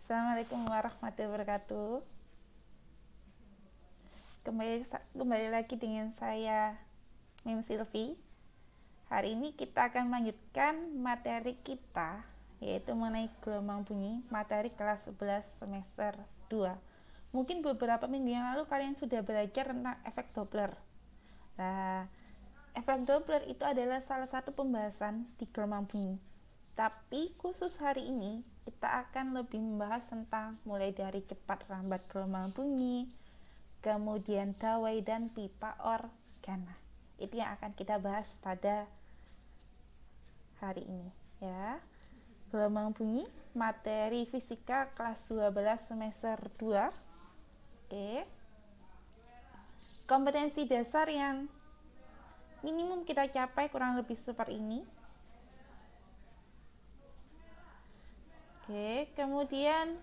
Assalamualaikum warahmatullahi wabarakatuh. Kembali lagi dengan saya Mim Silvi. Hari ini kita akan melanjutkan materi kita, yaitu mengenai gelombang bunyi, materi kelas 11 semester 2. Mungkin beberapa minggu yang lalu kalian sudah belajar tentang efek Doppler. Nah, efek Doppler itu adalah salah satu pembahasan di gelombang bunyi. Tapi khusus hari ini kita akan lebih membahas tentang mulai dari cepat lambat gelombang bunyi, kemudian dawai dan pipa organa. Itu yang akan kita bahas pada hari ini ya. Gelombang bunyi, materi fisika kelas 12 semester 2. Oke. Kompetensi dasar yang minimum kita capai kurang lebih seperti ini. Oke, kemudian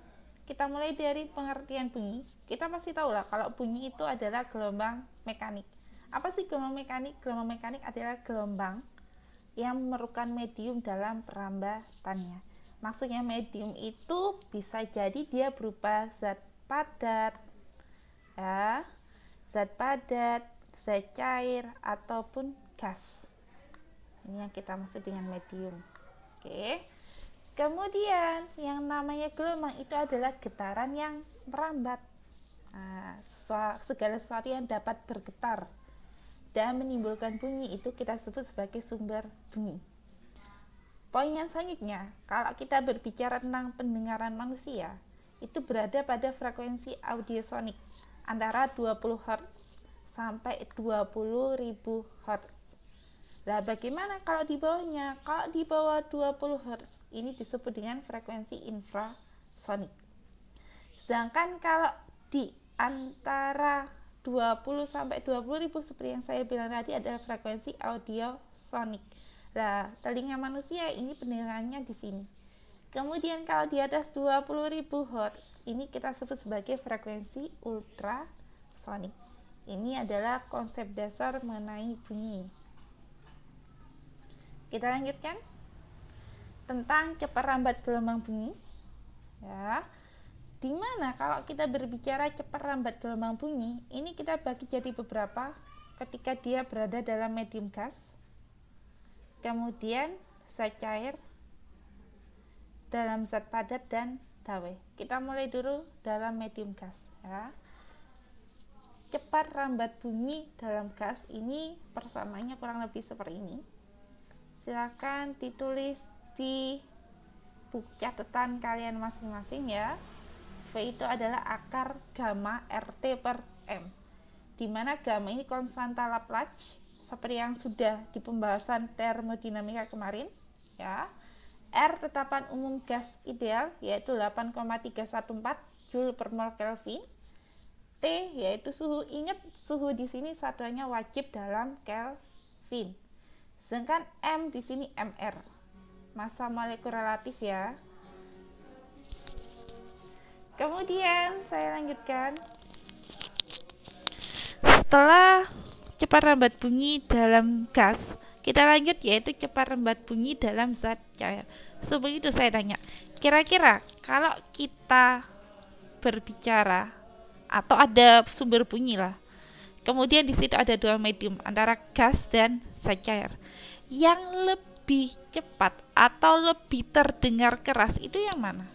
kita mulai dari pengertian bunyi. Kita pasti tahu lah kalau bunyi itu adalah gelombang mekanik. Apa sih gelombang mekanik? Gelombang mekanik adalah gelombang yang memerlukan medium dalam perambatannya. Maksudnya medium itu bisa jadi dia berupa zat padat, ya, zat padat, zat cair, ataupun gas. Ini yang kita maksud dengan medium. Oke. Kemudian yang namanya gelombang itu adalah getaran yang merambat. Nah, segala sesuatu yang dapat bergetar dan menimbulkan bunyi itu kita sebut sebagai sumber bunyi. Poin yang selanjutnya, kalau kita berbicara tentang pendengaran manusia, itu berada pada frekuensi audiosonik antara 20 Hz sampai 20.000 Hz. Nah, bagaimana kalau di bawahnya? Kalau di bawah 20 Hz, ini disebut dengan frekuensi infrasonik. Sedangkan kalau di antara 20 sampai 20.000 seperti yang saya bilang tadi adalah frekuensi audiosonik. Nah, telinga manusia ini pendengarannya di sini. Kemudian kalau di atas 20.000 Hz, ini kita sebut sebagai frekuensi ultrasonik. Ini adalah konsep dasar mengenai bunyi. Kita lanjutkan tentang cepat lambat gelombang bunyi. Ya. Dimana kalau kita berbicara cepat lambat gelombang bunyi, ini kita bagi jadi beberapa ketika dia berada dalam medium gas, kemudian zat cair, dalam zat padat, dan dawai. Kita mulai dulu dalam medium gas. Ya. Cepat lambat bunyi dalam gas ini persamaannya kurang lebih seperti ini. Silakan ditulis di buku catatan kalian masing-masing ya. V itu adalah akar gamma RT per M, dimana gamma ini konstanta Laplace seperti yang sudah di pembahasan termodinamika kemarin ya. R tetapan umum gas ideal yaitu 8,314 Joule per mol Kelvin. T yaitu suhu, ingat suhu di sini satuannya wajib dalam Kelvin. Sedangkan M di sini mR, massa molekul relatif ya. Kemudian saya lanjutkan. Setelah cepat lambat bunyi dalam gas, kita lanjut yaitu cepat lambat bunyi dalam zat cair. Sebelum itu saya tanya, kira-kira kalau kita berbicara atau ada sumber bunyi lah, kemudian di situ ada dua medium antara gas dan zat cair, yang lebih cepat atau lebih terdengar keras itu yang mana?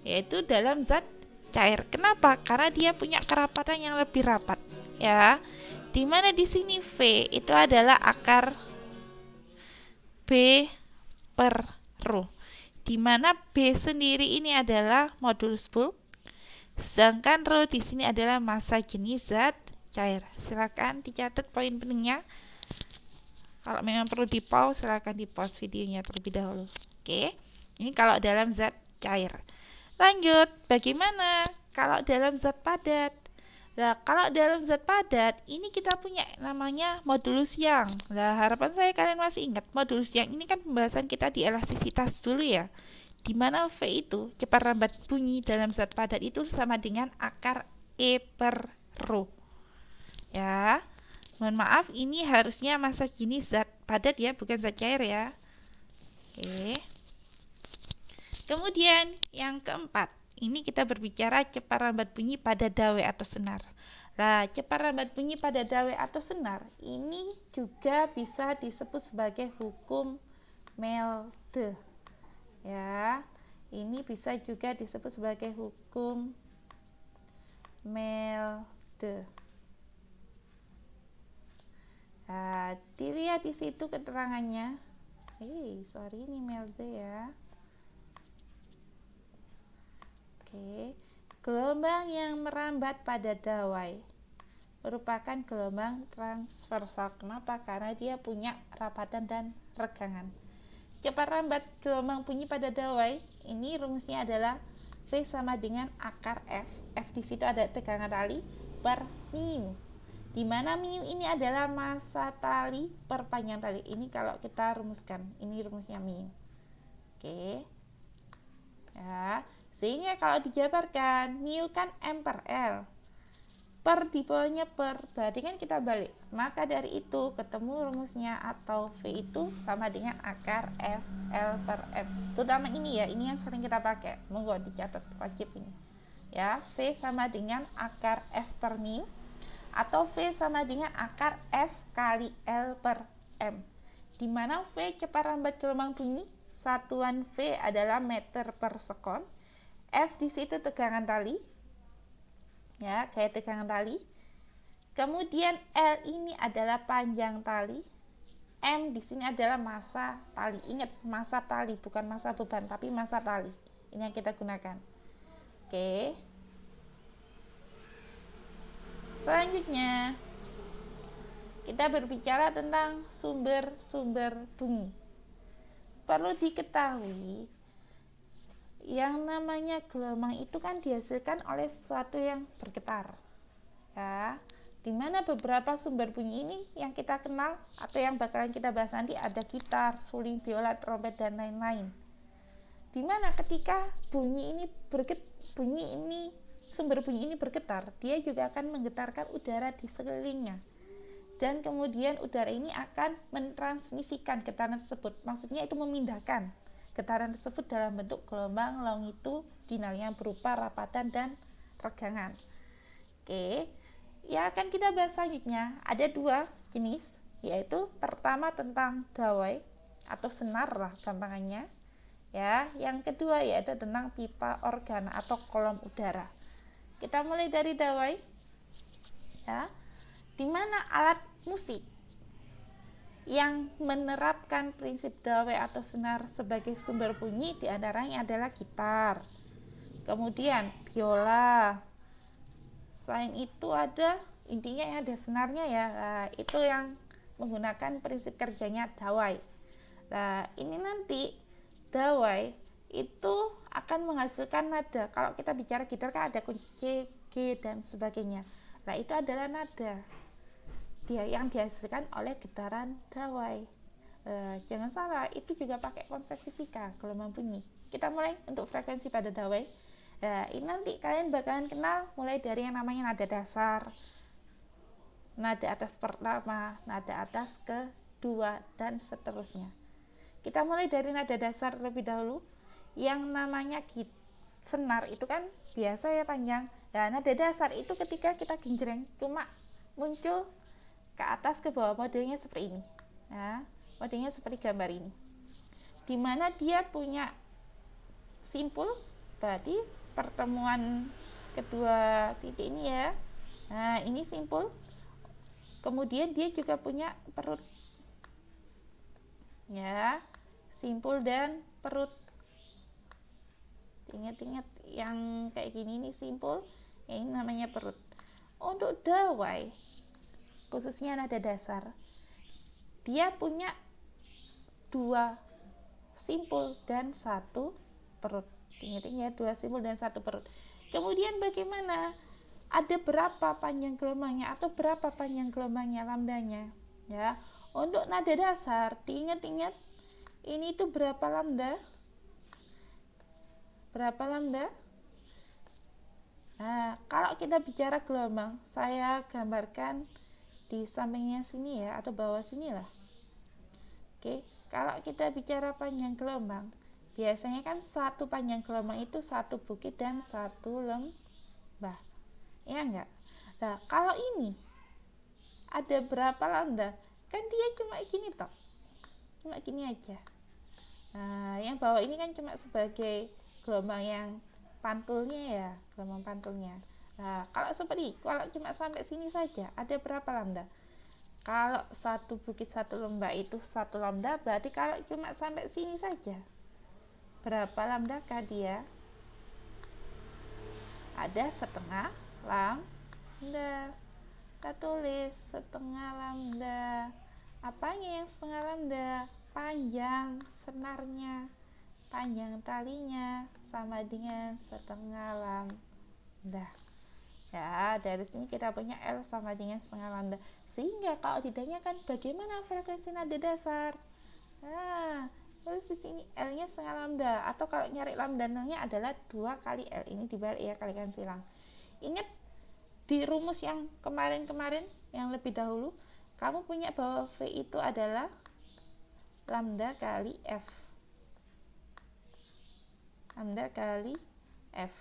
Yaitu dalam zat cair. Kenapa? Karena dia punya kerapatan yang lebih rapat, ya. Dimana di sini V itu adalah akar B per ρ. Dimana B sendiri ini adalah modulus bulk, sedangkan ρ di sini adalah massa jenis zat cair. Silakan dicatat poin pentingnya. Kalau memang perlu di pause, silakan di pause videonya terlebih dahulu. Oke, ini kalau dalam zat cair. Lanjut, bagaimana kalau dalam zat padat? Nah, kalau dalam zat padat, ini kita punya namanya modulus Young. Nah, harapan saya kalian masih ingat modulus Young ini kan pembahasan kita di elastisitas dulu ya. Dimana V itu cepat lambat bunyi dalam zat padat itu sama dengan akar E per ρ. Ya, mohon maaf ini harusnya massa jenis zat padat ya, bukan zat cair ya. Oke. Kemudian yang keempat, ini kita berbicara cepat lambat bunyi pada dawai atau senar. Nah, cepat lambat bunyi pada dawai atau senar ini juga bisa disebut sebagai hukum Melde. Ya, ini bisa juga disebut sebagai hukum Melde. Nah, dilihat di situ keterangannya. Sorry ini Melde ya. Oke, gelombang yang merambat pada dawai merupakan gelombang transversal. Kenapa? Karena dia punya rapatan dan regangan. Cepat lambat gelombang bunyi pada dawai, ini rumusnya adalah V sama dengan akar F. F di situ ada tegangan tali per mu. Di mana mu ini adalah massa tali per panjang tali. Ini kalau kita rumuskan, ini rumusnya mu. Oke. Ya, sehingga kalau dijabarkan mu kan M per L. Per di bawahnya per, berarti kan kita balik, maka dari itu ketemu rumusnya atau V itu sama dengan akar F L per M. Terutama ini ya, ini yang sering kita pakai, monggo dicatat wajib ini ya. V sama dengan akar F per mu atau V sama dengan akar F kali L per M, dimana V cepat lambat gelombang bunyi, satuan V adalah meter per sekon, F di situ tegangan tali ya, kayak tegangan tali. Kemudian L ini adalah panjang tali. M di sini adalah massa tali. Ingat, massa tali bukan massa beban, tapi massa tali. Ini yang kita gunakan. Oke. Selanjutnya kita berbicara tentang sumber-sumber bunyi. Perlu diketahui yang namanya gelombang itu kan dihasilkan oleh sesuatu yang bergetar ya, dimana beberapa sumber bunyi ini yang kita kenal atau yang bakalan kita bahas nanti ada gitar, suling, biola, trompet dan lain-lain. Dimana ketika sumber bunyi ini bergetar, dia juga akan menggetarkan udara di sekelilingnya, dan kemudian udara ini akan mentransmisikan getaran tersebut. Maksudnya itu memindahkan getaran tersebut dalam bentuk gelombang longitudinal yang berupa rapatan dan regangan. Oke, yang akan kita bahas selanjutnya ada dua jenis, yaitu pertama tentang dawai atau senar lah gampangannya ya. Yang kedua yaitu tentang pipa organa atau kolom udara. Kita mulai dari dawai ya, dimana alat musik yang menerapkan prinsip dawai atau senar sebagai sumber bunyi diantaranya adalah gitar, kemudian biola. Selain itu ada, intinya yang ada senarnya ya, itu yang menggunakan prinsip kerjanya dawai. Nah, ini nanti dawai itu akan menghasilkan nada. Kalau kita bicara gitar kan ada kunci C, G dan sebagainya. Nah, itu adalah nada dia yang dihasilkan oleh getaran dawai. Jangan salah, itu juga pakai konsep fisika gelombang bunyi. Kita mulai untuk frekuensi pada dawai. Ini nanti kalian bakalan kenal mulai dari yang namanya nada dasar, nada atas pertama, nada atas kedua dan seterusnya. Kita mulai dari nada dasar terlebih dahulu. Yang namanya senar itu kan biasa ya panjang. Nah, nada dasar itu ketika kita genjreng cuma muncul ke atas ke bawah, modelnya seperti ini. Nah, modelnya seperti gambar ini. Dimana dia punya simpul, berarti pertemuan kedua titik ini ya. Nah, ini simpul. Kemudian dia juga punya perut. Ya, simpul dan perut. Ingat-ingat yang kayak gini nih simpul, yang ini namanya perut. Untuk dawai khususnya nada dasar, dia punya dua simpul dan satu perut. Ingat-ingat ya, 2 simpul dan 1 perut. Kemudian bagaimana? Ada berapa panjang gelombangnya atau berapa panjang gelombangnya lambdanya? Ya, untuk nada dasar diingat-ingat ini tuh berapa lambda? Berapa lambda? Nah, kalau kita bicara gelombang, saya gambarkan di sampingnya sini ya, atau bawah sini lah. Oke, kalau kita bicara panjang gelombang, Biasanya kan satu panjang gelombang itu satu bukit dan satu lembah, ya enggak? Nah, kalau ini ada berapa lambda? Kan dia cuma gini toh, cuma gini aja. Nah, yang bawah ini kan cuma sebagai gelombang yang pantulnya ya, gelombang pantulnya. Nah, kalau cuma sampai sini saja, ada berapa lambda? Kalau satu bukit satu lembah itu satu lambda, berarti kalau cuma sampai sini saja, berapa lambda kah dia? Ada setengah lambda. Kita tulis setengah lambda. Apanya yang setengah lambda? Panjang senarnya, panjang talinya sama dengan setengah lambda. Ya, dari sini kita punya L sama dengan setengah lambda. Sehingga kalau ditanyakan bagaimana frekuensi nada dasar, nah, terus di sini L-nya setengah lambda, atau kalau nyari lambda nolnya adalah 2 kali L. Ini dibalik ya, kalikan silang. Ingat di rumus yang kemarin-kemarin yang lebih dahulu, kamu punya bahwa V itu adalah lambda kali F. Lambda kali F.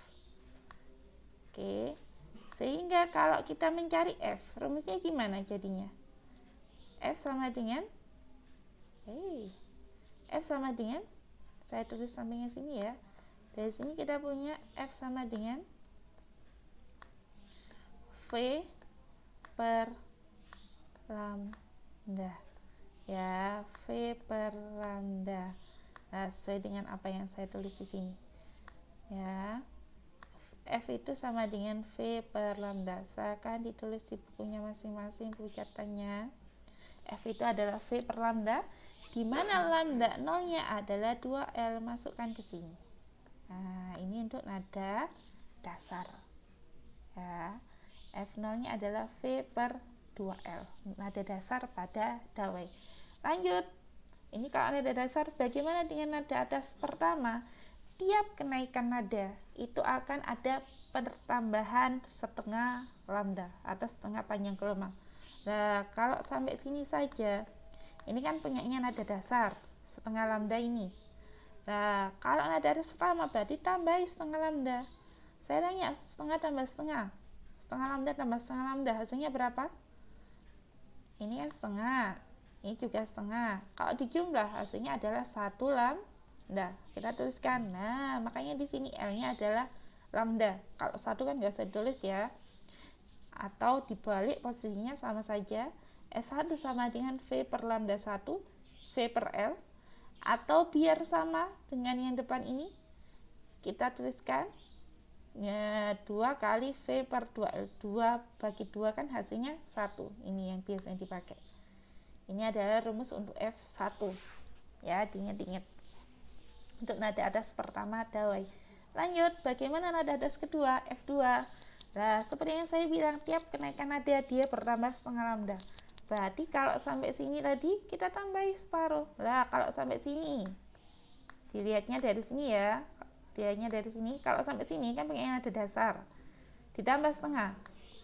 Oke. Sehingga kalau kita mencari F, rumusnya gimana jadinya? F sama dengan F sama dengan, saya tulis sampingnya sini ya. Dari sini kita punya F sama dengan V per lambda. Ya, V per lambda. Nah, sesuai dengan apa yang saya tulis di sini. Ya. F itu sama dengan V per lambda. Silakan ditulis di bukunya masing-masing, buku catatannya. F itu adalah V per lambda, di mana lambda nolnya adalah 2L. Masukkan ke sini. Nah, ini untuk nada dasar. Ya. F nolnya adalah V per 2L. Nada dasar pada dawai. Lanjut. Ini kalau nada dasar, bagaimana dengan nada atas pertama? Tiap kenaikan nada itu akan ada pertambahan setengah lambda atau setengah panjang gelombang. Nah, kalau sampai sini saja, ini kan punyanya nada dasar setengah lambda ini. Nah, kalau nada dasar pertama berarti tambah setengah lambda. Saya tanya, setengah tambah setengah, setengah lambda tambah setengah lambda, hasilnya berapa? Ini kan setengah, ini juga setengah. Kalau dijumlah hasilnya adalah 1 lambda. Nah, kita tuliskan. Nah, makanya di sini L-nya adalah lambda. Kalau satu kan nggak usah ditulis ya. Atau dibalik posisinya sama saja. S1 sama dengan V per lambda 1, V per L. Atau biar sama dengan yang depan ini, kita tuliskan 2 kali V per 2L. 2 bagi 2 kan hasilnya 1. Ini yang biasanya dipakai. Ini adalah rumus untuk F1. Ya, diingat-ingat. Untuk nada atas pertama dawai. Lanjut, bagaimana nada atas kedua? F2. Nah, seperti yang saya bilang, tiap kenaikan nada dia bertambah setengah lambda. Berarti kalau sampai sini tadi kita tambahi separuh. Lah, kalau sampai sini, dilihatnya dari sini ya. Dilihatnya dari sini, kalau sampai sini kan punya nada dasar. Ditambah setengah.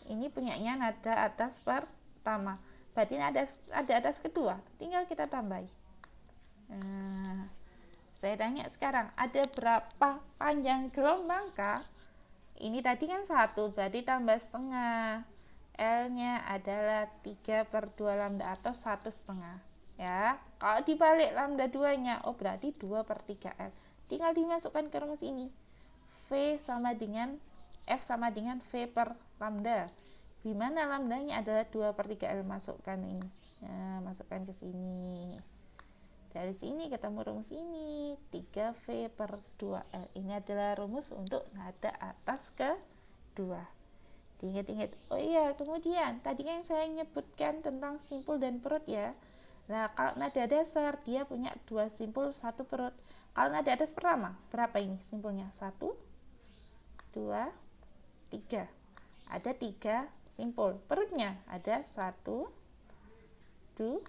Ini punyanya nada atas pertama. Berarti nada atas kedua, tinggal kita tambahi. Nah, saya tanya sekarang, ada berapa panjang gelombang kah? Ini tadi kan 1, berarti tambah setengah. L-nya adalah 3 per 2 lambda atau 1,5. Ya, kalau dibalik lambda 2-nya, oh berarti 2 per 3 L. Tinggal dimasukkan ke rumus ini. V sama dengan F sama dengan V per lambda. Di mana lambdanya adalah 2 per 3 L. Masukkan ini. Nah, masukkan ke sini. Dari sini ketemu rumus ini, 3V per 2L. Ini adalah rumus untuk nada atas kedua. Diingat-ingat. Oh iya, kemudian tadi kan saya menyebutkan tentang simpul dan perut ya. Nah, kalau nada dasar dia punya 2 simpul, 1 perut. Kalau nada atas pertama, berapa ini simpulnya? 1, 2, 3. Ada 3 simpul. Perutnya ada 1, 2.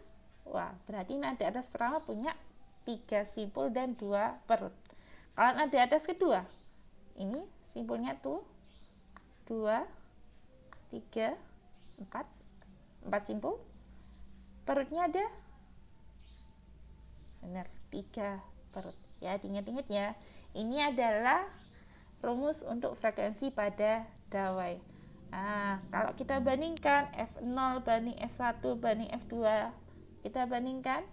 Wah, berarti nada atas pertama punya 3 simpul dan 2 perut. Kalau nada atas kedua, ini simpulnya tuh 2, 3, 4 simpul. Perutnya ada, benar, 3 perut. Ya, diingat-ingat ya. Ini adalah rumus untuk frekuensi pada dawai. Nah, kalau kita bandingkan F0 banding F1 banding F2, kita bandingkan,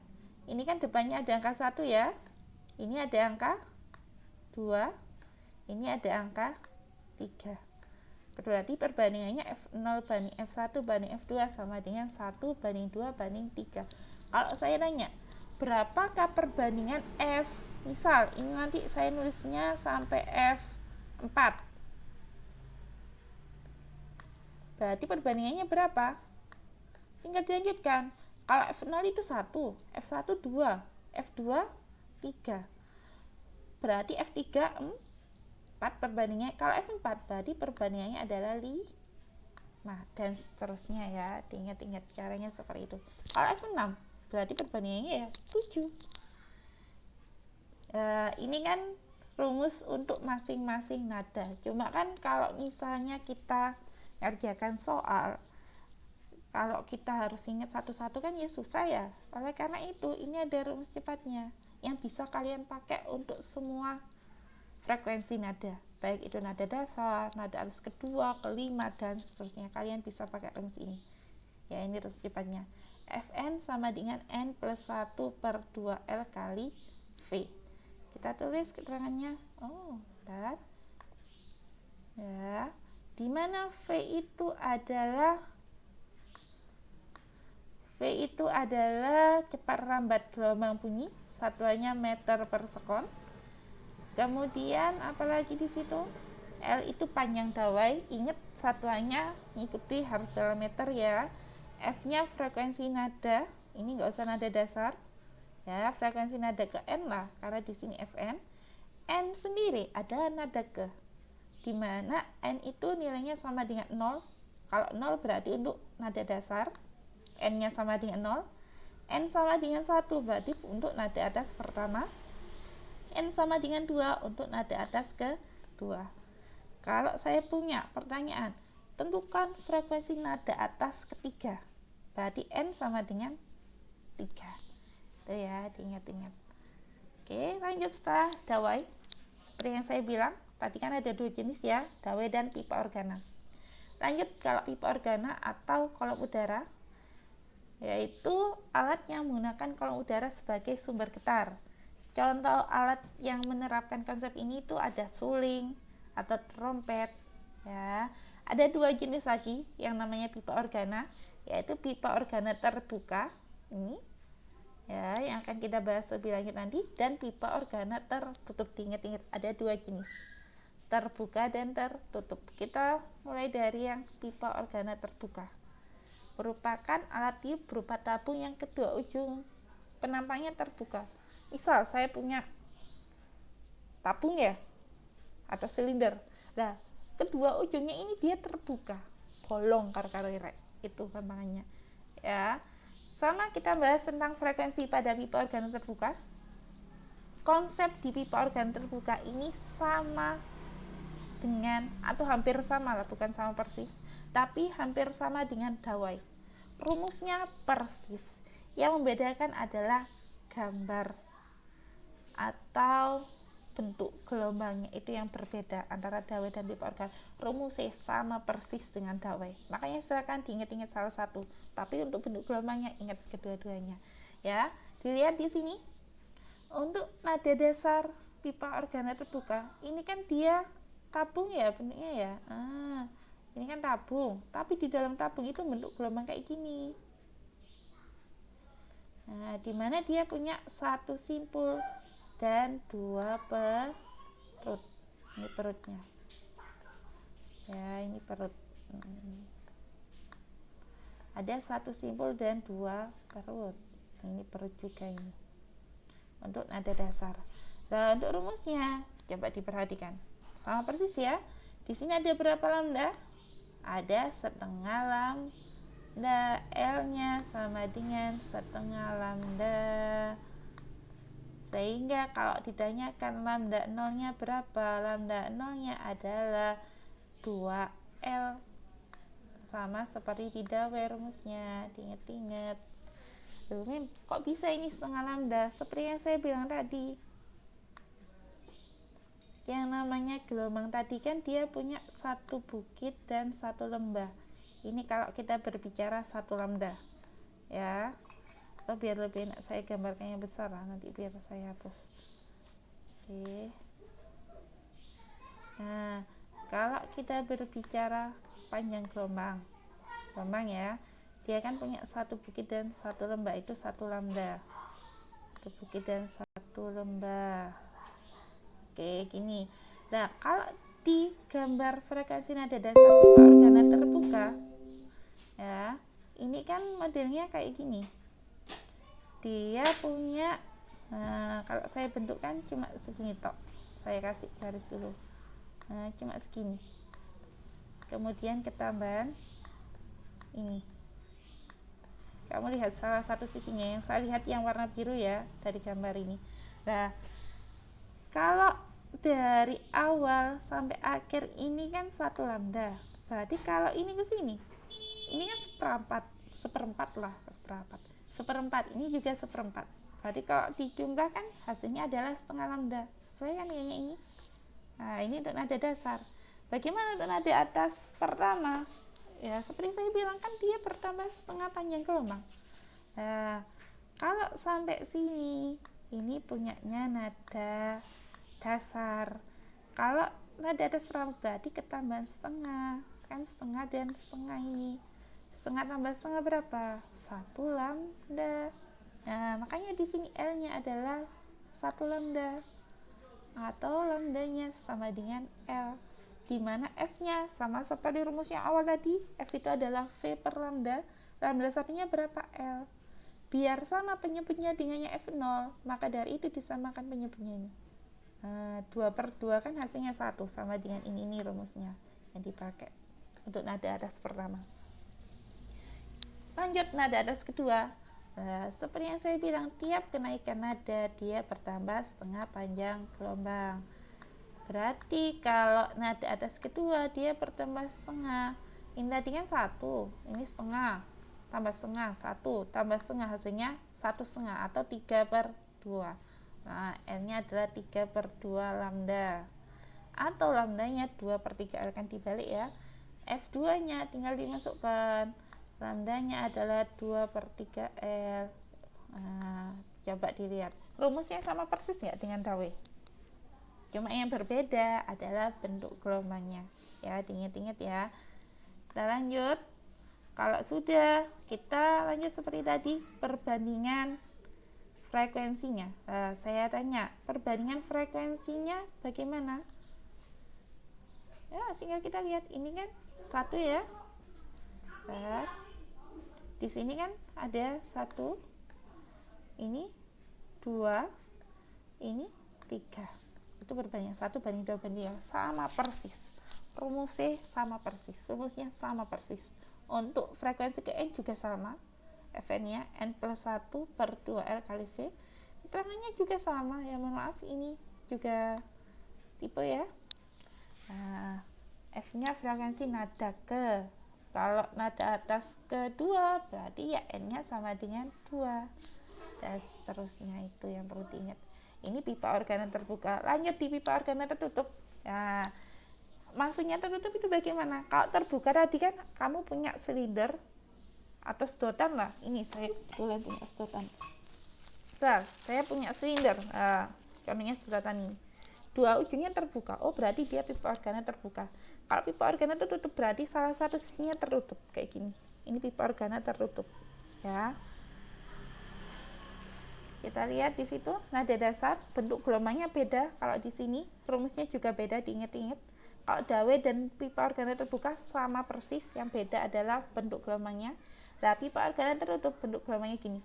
ini kan depannya ada angka 1 ya, ini ada angka 2, ini ada angka 3. Berarti perbandingannya F0 banding F1 banding F2 sama dengan 1 banding 2 banding 3. Kalau saya nanya, berapakah perbandingan F? Misal, ini nanti saya nulisnya sampai F4. Berarti perbandingannya berapa? Tinggal dilanjutkan. Kalau F0 itu 1, F1 2, F2 3. Berarti F3 4 perbandingannya. Kalau F4 berarti perbandingannya adalah 5 dan seterusnya ya. Diingat-ingat caranya seperti itu. Kalau F6 berarti perbandingannya ya 7. Ini kan rumus untuk masing-masing nada. Cuma kan kalau misalnya kita ngerjakan soal, kalau kita harus ingat satu-satu kan ya susah ya. Oleh karena itu ini ada rumus cepatnya yang bisa kalian pakai untuk semua frekuensi nada, baik itu nada dasar, nada alus kedua, kelima, dan seterusnya. Kalian bisa pakai rumus ini ya. Ini rumus cepatnya. Fn sama dengan N plus 1 per 2L kali V. Kita tulis keterangannya. Bentar ya, dimana V itu adalah cepat lambat gelombang bunyi, satuannya meter per sekon. Kemudian apalagi di situ, L itu panjang dawai, ingat satuannya ngikuti harus dalam meter ya. F-nya frekuensi nada, ini nggak usah nada dasar ya, frekuensi nada ke N lah, karena di sini Fn. N sendiri adalah nada ke, dimana N itu nilainya sama dengan 0. Kalau 0 berarti untuk nada dasar, N-nya sama dengan 0. N sama dengan 1 berarti untuk nada atas pertama. N sama dengan 2 untuk nada atas kedua. Kalau saya punya pertanyaan, tentukan frekuensi nada atas ketiga, berarti N sama dengan 3. Itu ya, diingat-ingat. Oke, lanjut setelah dawai. Seperti yang saya bilang, tadi kan ada 2 jenis ya, dawai dan pipa organa. Lanjut, kalau pipa organa atau kolom udara, yaitu alat yang menggunakan kolom udara sebagai sumber getar. Contoh alat yang menerapkan konsep ini itu ada suling atau trompet ya. Ada 2 jenis lagi yang namanya pipa organa, yaitu pipa organa terbuka ini ya, yang akan kita bahas lebih lanjut nanti, dan pipa organa tertutup. Diingat-ingat ada 2 jenis, terbuka dan tertutup. Kita mulai dari yang pipa organa terbuka. Merupakan alat tiup berupa tabung yang kedua ujung penampangnya terbuka. Misal saya punya tabung ya, atau silinder. Nah, kedua ujungnya ini dia terbuka, bolong karek itu gampangannya. Ya, sama kita bahas tentang frekuensi pada pipa organa terbuka. Konsep di pipa organa terbuka ini sama dengan, atau hampir sama lah, bukan sama persis, tapi hampir sama dengan dawai. Rumusnya persis. Yang membedakan adalah gambar atau bentuk gelombangnya itu yang berbeda antara dawai dan pipa organa. Rumusnya sama persis dengan dawai. Makanya silakan diingat-ingat salah satu. Tapi untuk bentuk gelombangnya ingat kedua-duanya. Ya, dilihat di sini. Untuk nada dasar pipa organa terbuka, ini kan dia tabung ya bentuknya ya. Ini kan tabung, tapi di dalam tabung itu bentuk gelombang kayak gini. Nah, dimana dia punya 1 simpul dan 2 perut. Ini perutnya. Ya, ini perut. Ada 1 simpul dan 2 perut. Ini perut juga ini. Untuk nada dasar. Nah, untuk rumusnya coba diperhatikan. Sama persis ya. Di sini ada berapa lambda? Ada setengah lambda, L-nya sama dengan setengah lambda. Sehingga kalau ditanyakan lambda 0-nya berapa? Lambda 0-nya adalah 2L. Sama seperti di dawai rumusnya, diingat-ingat. Kok bisa ini setengah lambda? Seperti yang saya bilang tadi, Yang namanya gelombang tadi kan dia punya satu bukit dan satu lembah. Ini kalau kita berbicara satu lambda ya, atau biar lebih enak saya gambarkannya besar lah, nanti biar saya hapus. Oke. Nah, kalau kita berbicara panjang gelombang ya, dia kan punya satu bukit dan satu lembah, itu satu lambda. Satu bukit dan satu lembah. Oke, gini. Nah, kalau di gambar frekuensi nada dasar pipa organa terbuka, ya, ini kan modelnya kayak gini. Dia punya, kalau saya bentukkan cuma segini tok. Saya kasih garis dulu. Nah, cuma segini. Kemudian ketambahan ini. Kamu lihat salah satu sisinya, yang saya lihat yang warna biru ya dari gambar ini. Nah, kalau dari awal sampai akhir ini kan satu lambda. Berarti kalau ini ke sini, ini kan seperempat. Ini juga seperempat. Berarti kalau dijumlahkan hasilnya adalah setengah lambda. Sesuai kan ini? Nah, ini untuk nada dasar. Bagaimana untuk nada atas pertama? Ya, seperti saya bilang kan dia bertambah setengah panjang gelombang. Nah, kalau sampai sini, ini punyanya nada dasar. Kalau nada atas pertama berarti ketambahan setengah, kan setengah dan setengah ini. Setengah tambah setengah berapa? 1 lambda. Nah, makanya di sini L-nya adalah 1 lambda. Atau lambdanya sama dengan L, di mana F-nya sama seperti rumus yang awal tadi, F itu adalah V per lambda, lambda satunya berapa? L. Biar sama penyebutnya dengannya F0, maka dari itu disamakan penyebutnya ini. 2/2 kan hasilnya 1, sama dengan ini rumusnya yang dipakai untuk nada atas pertama. Lanjut nada atas kedua. Seperti yang saya bilang, tiap kenaikan nada dia bertambah setengah panjang gelombang. Berarti kalau nada atas kedua dia bertambah setengah. Ini tadi kan 1, ini setengah, tambah setengah, 1 tambah setengah, hasilnya 1/2 atau 3/2. Nah, N-nya adalah 3/2 lambda. Atau lambdanya 2/3 L, kan dibalik ya. F2-nya tinggal dimasukkan. Lambdanya adalah 2/3 L. Nah, coba dilihat. Rumusnya sama persis nggak dengan Dawei? Cuma yang berbeda adalah bentuk gelombangnya. Ya, diingat-ingat ya. Kita lanjut. Kalau sudah, kita lanjut seperti tadi, perbandingan frekuensinya. Saya tanya, perbandingan frekuensinya bagaimana? Ya, tinggal kita lihat. Ini kan 1 ya. Di sini kan ada 1, ini 2, ini 3. Itu berbanding 1 banding 2 banding 3, sama persis. Rumusnya sama persis. Rumusnya sama persis. Untuk frekuensi ke N juga sama. Fn-nya N+1/2L kali V. Keterangannya juga sama. Ya, mohon maaf, ini juga tipe ya. Nah, F-nya frekuensi nada ke. Kalau nada atas kedua berarti ya N-nya sama dengan 2, dan seterusnya. Itu yang perlu diingat. Ini pipa organa terbuka. Lanjut di pipa organa tertutup. Nah, maksudnya tertutup itu bagaimana? Kalau terbuka tadi kan kamu punya silinder atau sedotan lah. Ini saya boleh punya sedotan. Saya punya silinder. Contohnya sedotan ini. Dua ujungnya terbuka. Oh, berarti dia pipa organa terbuka. Kalau pipa organa tertutup berarti salah satu sisinya tertutup kayak gini. Ini pipa organa tertutup. Ya. Kita lihat di situ nada dasar, bentuk gelombangnya beda. Kalau di sini rumusnya juga beda, diingat-ingat. Kalau Dawei dan pipa organa terbuka sama persis, yang beda adalah bentuk gelombangnya. Nah, pipa organa tertutup bentuk gelombangnya gini.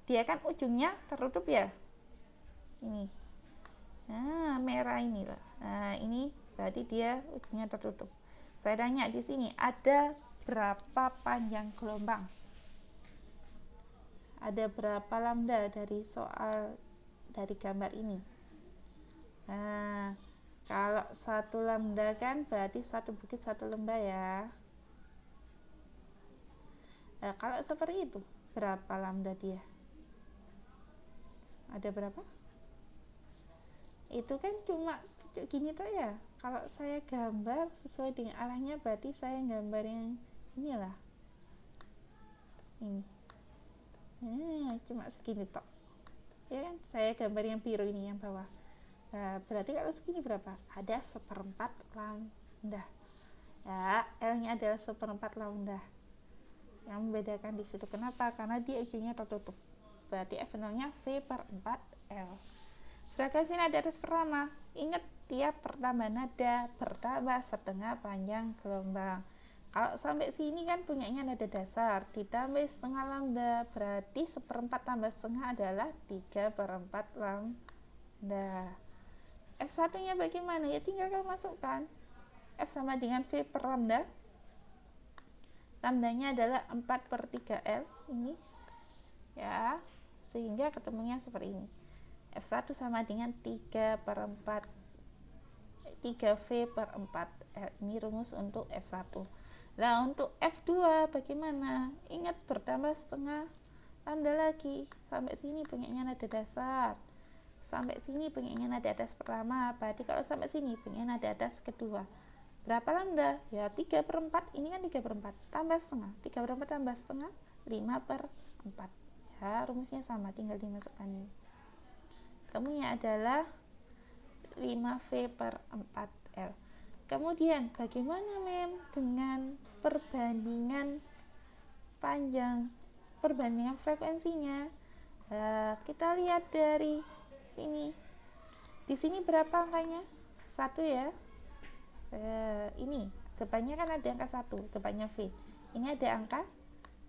Dia kan ujungnya tertutup ya. Ini. Nah, merah ini lah. Nah, ini berarti dia ujungnya tertutup. Saya tanya di sini, ada berapa panjang gelombang? Ada berapa lambda dari soal dari gambar ini? Nah, kalau 1 lambda kan berarti 1 bukit 1 lembah ya. Nah, kalau seperti itu, berapa lambda dia? Ada berapa? Itu kan cuma cuk gini tuh ya. Kalau saya gambar sesuai dengan arahnya berarti saya gambar yang inilah ini. Cuma segini tok ya kan, saya gambar yang biru ini yang bawah. Nah, berarti kalau segini berapa? Ada 1/4 lambda ya, L nya adalah 1/4 lambda. Yang membedakan di situ kenapa? Karena dia ujungnya tertutup, berarti F nya V/4L. Frekuensi nada atas pertama, ingat tiap pertambahan nada bertambah setengah panjang gelombang. Kalau sampai sini kan punyanya nada dasar, ditambah setengah lambda, berarti 1/4 tambah setengah adalah 3/4 lambda. F1 nya bagaimana? Ya tinggal kamu masukkan F sama dengan V per lambda. Lambdanya adalah 4/3L ini ya, sehingga ketemunya seperti ini. F1 sama dengan 3V/4L. Ini rumus untuk F1. Nah, untuk F2 bagaimana? Ingat bertambah setengah lambda lagi. Sampai sini punyanya nada dasar, sampai sini punyanya nada atas pertama, berarti kalau sampai sini punya nada atas kedua. Berapa lambda? Ya 3/4, ini kan 3/4 tambah setengah, 3/4 tambah setengah 5/4 ya, rumusnya sama, tinggal dimasukkan ini. Ketemunya adalah 5V/4L. Kemudian bagaimana dengan perbandingan panjang, perbandingan frekuensinya? Kita lihat dari sini. Di sini berapa angkanya? 1 ya. Ini depannya kan ada angka 1, depannya V. Ini ada angka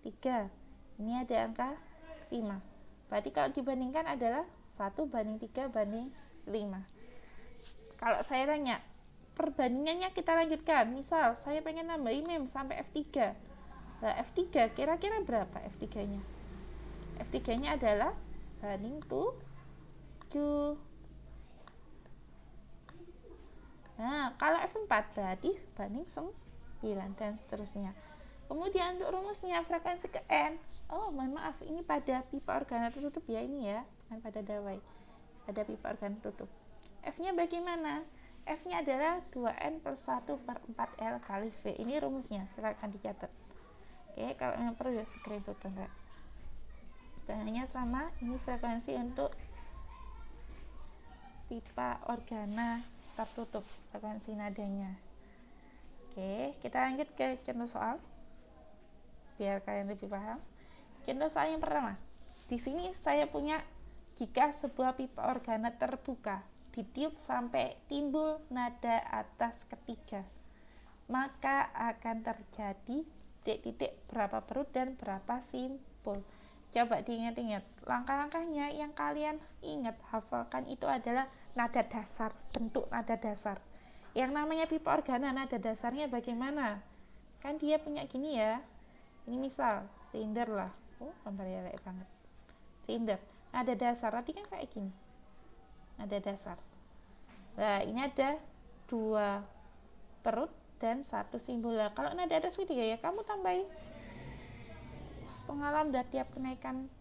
3, ini ada angka 5. Berarti kalau dibandingkan adalah 1/3/5. Kalau saya tanya perbandingannya, kita lanjutkan. Misal saya pengen nambahin mem sampai F3. Nah, F3 kira-kira berapa F3 nya? F3 nya adalah banding 7. Nah, kalau F4 berarti banding 9 dan seterusnya. Kemudian untuk rumusnya frekuensi ke N. Oh, mohon maaf, ini pada pipa organa tertutup ya, ini ya, bukan pada dawai. Pada pipa organa tertutup. F-nya bagaimana? F-nya adalah 2N plus 1/4L kali V. Ini rumusnya, silakan dicatat. Oke, kalau yang perlu ya screenshot enggak. Tanya sama, ini frekuensi untuk pipa organa tertutup, frekuensi nadanya. Oke, kita lanjut ke contoh soal biar kalian lebih paham. Contoh soal yang pertama. Di sini saya punya, jika sebuah pipa organa terbuka ditiup sampai timbul nada atas ketiga, maka akan terjadi titik-titik berapa perut dan berapa simpul. Coba diingat-ingat, langkah-langkahnya yang kalian ingat, hafalkan itu adalah nada dasar, bentuk nada dasar. Yang namanya pipa organa, nada dasarnya bagaimana? Kan dia punya gini ya, ini misal silinder lah, gambar elek banget, silinder, nada dasar tadi kan kayak gini, nada dasar. Nah, ini ada 2 perut dan 1 simpul. Kalau nada atas ketiga ya kamu tambahin setengah lambda tiap kenaikan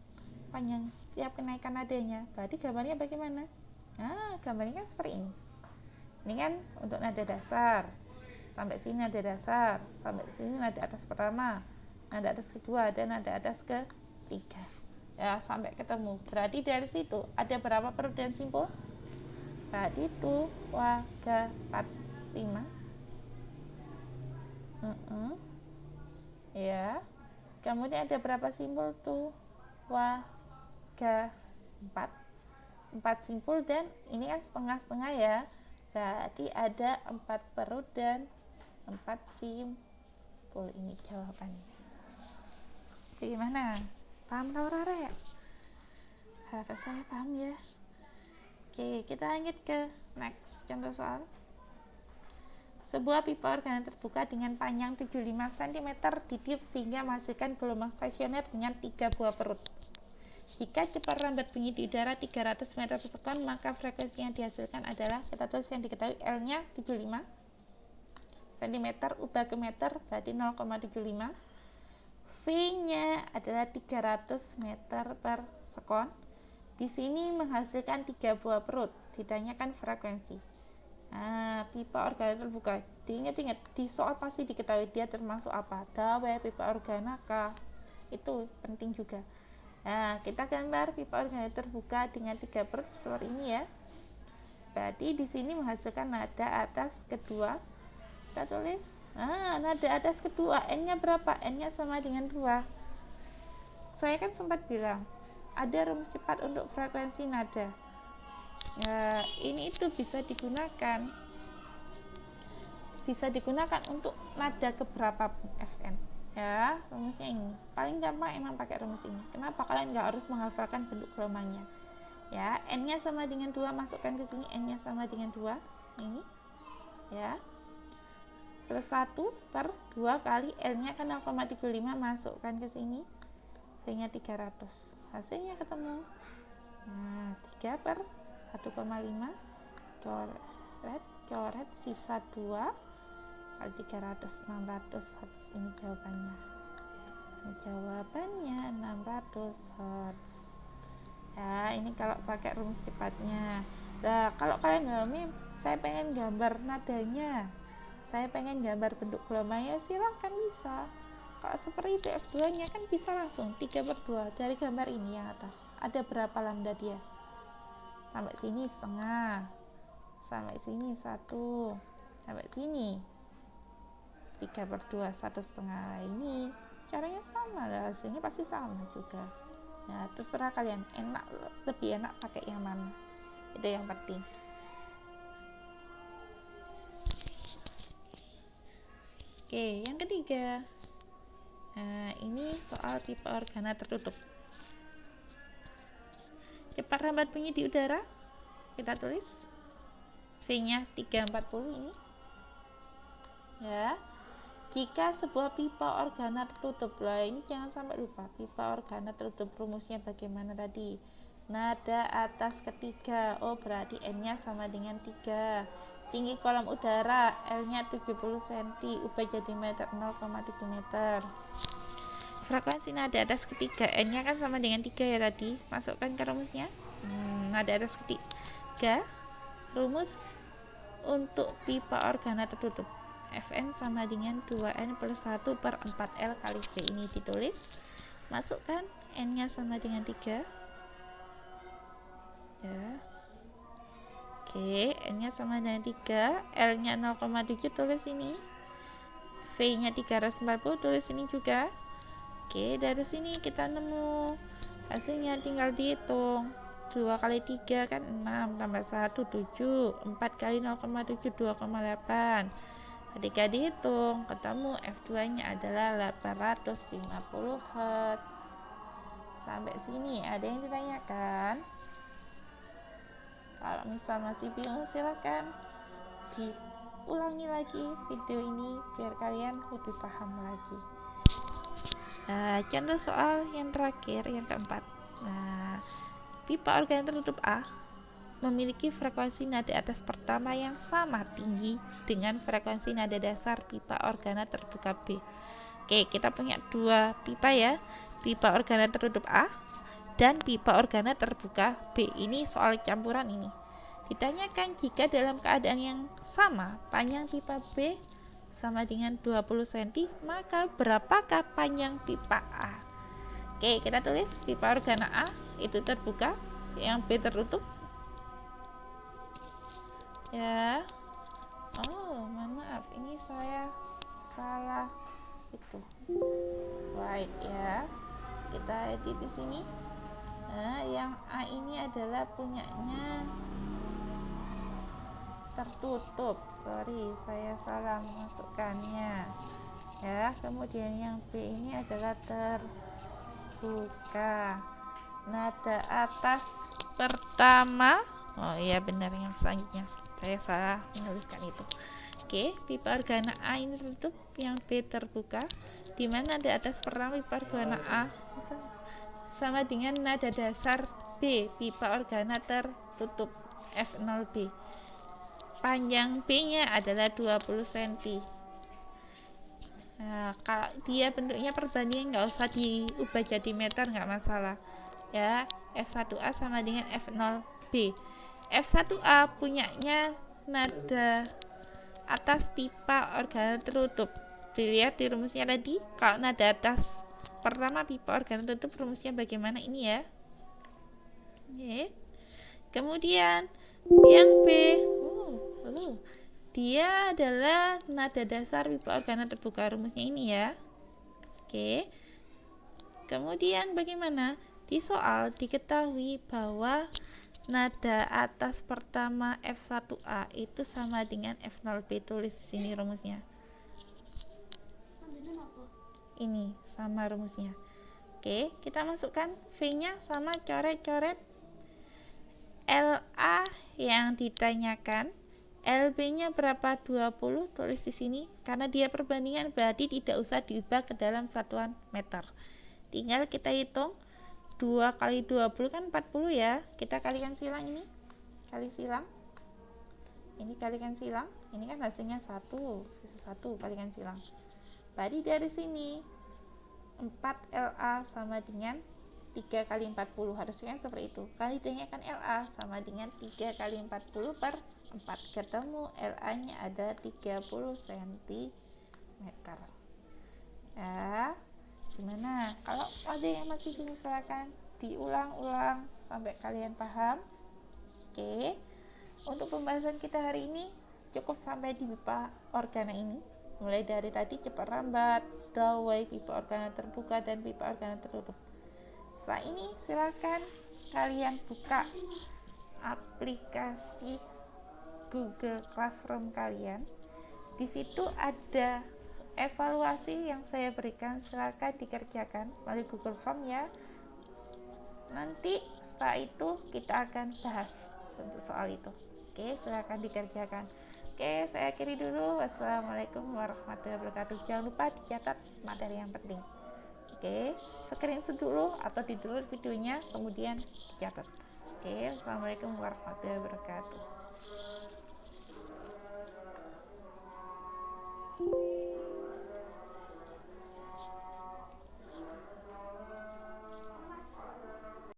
panjang, tiap kenaikan nadanya. Berarti gambarnya bagaimana? Nah, gambarnya kan seperti ini. Ini kan untuk nada dasar, sampai sini nada dasar, sampai sini nada atas pertama, nada atas kedua, dan nada atas ketiga ya, sampai ketemu. Berarti dari situ ada berapa perut dan simpul? Berarti 2, 3, 4, 5 ya. Kemudian ada berapa simpul tuh? 3, 4 simpul, dan ini kan setengah-setengah ya. Berarti ada 4 perut dan 4 simpul. Ini jawabannya. Bagaimana? Paham tau Rare? Harap saya paham ya. Oke, kita lanjut ke next contoh soal. Sebuah pipa organa terbuka dengan panjang 75 cm ditiup sehingga menghasilkan gelombang stasioner dengan 3 buah perut. Jika cepat lambat bunyi di udara 300 meter per sekon, maka frekuensi yang dihasilkan adalah, kita tulis yang diketahui, L-nya 75 cm ubah ke meter, berarti 0,75. V-nya adalah 300 meter per sekon. Di sini menghasilkan 3 buah perut, ditanyakan frekuensi. Nah, pipa organa terbuka. Diingat-ingat, di soal pasti diketahui dia termasuk apa. Dawai pipa organa K. Itu penting juga. Nah, kita gambar pipa organa terbuka dengan 3 perut seperti ini ya. Berarti di sini menghasilkan nada atas kedua. Kita tulis. Nah, nada atas kedua, N-nya berapa? N-nya sama dengan 2. Saya kan sempat bilang, ada rumus cepat untuk frekuensi nada. Nah, ini itu bisa digunakan untuk nada keberapa pun Fn. Ya, rumusnya ini paling gampang emang pakai rumus ini. Kenapa? Kalian nggak harus menghafalkan bentuk gelombangnya. Ya, N-nya sama dengan 2, masukkan ke sini. N-nya sama dengan 2. Ini. Ya. Plus 1 per 2 kali L-nya kan 0,35, masukkan ke sini. V-nya 300. Hasilnya ketemu. Nah, 3 per 1,5 coret sisa 2 kali 300, 600 Hz. Ini jawabannya. 600 Hz. Ya, ini kalau pakai rumus cepatnya. Nah, kalau kalian ngalamin, saya pengen gambar nadanya, saya pengen gambar bentuk gelombangnya, silahkan bisa. Kalau seperti itu F2 nya kan bisa langsung 3/2 dari gambar ini yang atas. Ada berapa lambda dia? Sampai sini setengah, sampai sini 1, sampai sini 3/2, 1/2. Ini caranya sama lah, hasilnya pasti sama juga. Nah, terserah kalian, lebih enak pakai yang mana, itu yang penting. Oke, yang ketiga. Nah, ini soal pipa organa tertutup. Cepat rambat bunyi di udara. Kita tulis V-nya 340 ini. Ya. Jika sebuah pipa organa tertutup, lah ini jangan sampai lupa, pipa organa tertutup rumusnya bagaimana tadi? Nada atas ketiga. Oh, berarti N-nya sama dengan 3. Tinggi kolom udara, L-nya 70 cm, ubah jadi meter, 0,7 meter. Frekuensi nada atas ketiga, N-nya kan sama dengan 3 ya tadi. Masukkan ke rumusnya. Nada atas ketiga, rumus untuk pipa organa tertutup. Fn sama dengan 2N plus 1 per 4L kali V. Ini ditulis. Masukkan N-nya sama dengan 3. Ya. Oke, N-nya sama dengan 3, L-nya 0,7, tulis ini. V-nya 340, tulis ini juga. Oke, dari sini kita nemu hasilnya, tinggal dihitung. 2 kali 3 kan 6, tambah 1 7, 4 kali 0,7 2,8. Ketika dihitung, ketemu F2 nya adalah 850 Hz. Sampai sini ada yang ditanyakan? Kalau misal masih bingung, silahkan diulangi lagi video ini biar kalian lebih paham lagi. Nah, contoh soal yang terakhir, yang keempat. Nah, pipa organa tertutup A memiliki frekuensi nada atas pertama yang sama tinggi dengan frekuensi nada dasar pipa organa terbuka B. Oke, kita punya dua pipa ya, pipa organa tertutup A dan pipa organa terbuka B. Ini soal campuran ini. Ditanyakan jika dalam keadaan yang sama panjang pipa B sama dengan 20 cm, maka berapakah panjang pipa A? Oke, kita tulis pipa organa A itu terbuka, yang B tertutup. Ya. Oh, mohon maaf, ini saya salah itu. Right ya. Kita edit di sini. Nah, yang A ini adalah punyanya tertutup. Sorry, saya salah memasukkannya. Ya, kemudian yang B ini adalah terbuka. Nada atas pertama. Oh iya, benar, yang selanjutnya saya salah menuliskan itu. Oke, pipa organa A ini tertutup, yang B terbuka. Di mana nada atas pertama pipa organa A sama dengan nada dasar B, pipa organa tertutup F0B. Panjang B-nya adalah 20 cm. Nah, kalau dia bentuknya perbandingan nggak usah diubah jadi meter, nggak masalah. Ya, F1A sama dengan F0B. F1A punyanya nada atas pipa organ tertutup. Dilihat di rumusnya tadi, kalau nada atas pertama pipa organ tertutup, rumusnya bagaimana ini ya. Oke. Kemudian yang B, dia adalah nada dasar pipa organ terbuka, rumusnya ini ya. Oke. Kemudian bagaimana? Di soal diketahui bahwa nada atas pertama F1A itu sama dengan F0B. Tulis di sini rumusnya. Ini sama rumusnya. Oke, kita masukkan V-nya sama coret-coret LA yang ditanyakan. LB-nya berapa? 20. Tulis di sini karena dia perbandingan berarti tidak usah diubah ke dalam satuan meter. Tinggal kita hitung 2 kali 20 kan 40 ya. Kita kalikan silang ini. Kali silang. Ini kalikan silang. Ini kan hasilnya 1. Sisa 1 kalikan silang. Berarti dari sini 4 LA sama dengan 3 kali 40. Harusnya seperti itu. Kali ditanyakan LA sama dengan 3 kali 40 per 4. Ketemu LA-nya ada 30 cm. Ya. Gimana? Kalau ada yang masih bingung silakan diulang-ulang sampai kalian paham. Oke. Untuk pembahasan kita hari ini cukup sampai di pipa organa ini. Mulai dari tadi cepat lambat, dawai, pipa organa terbuka dan pipa organa tertutup. Setelah ini silakan kalian buka aplikasi Google Classroom kalian. Di situ ada evaluasi yang saya berikan, silakan dikerjakan melalui Google Form ya. Nanti setelah itu kita akan bahas untuk soal itu. Oke, silakan dikerjakan. Oke, saya akhiri dulu. Wassalamualaikum warahmatullahi wabarakatuh. Jangan lupa dicatat materi yang penting. Oke, screenshot dulu atau di download videonya kemudian dicatat. Oke, wassalamualaikum warahmatullahi wabarakatuh.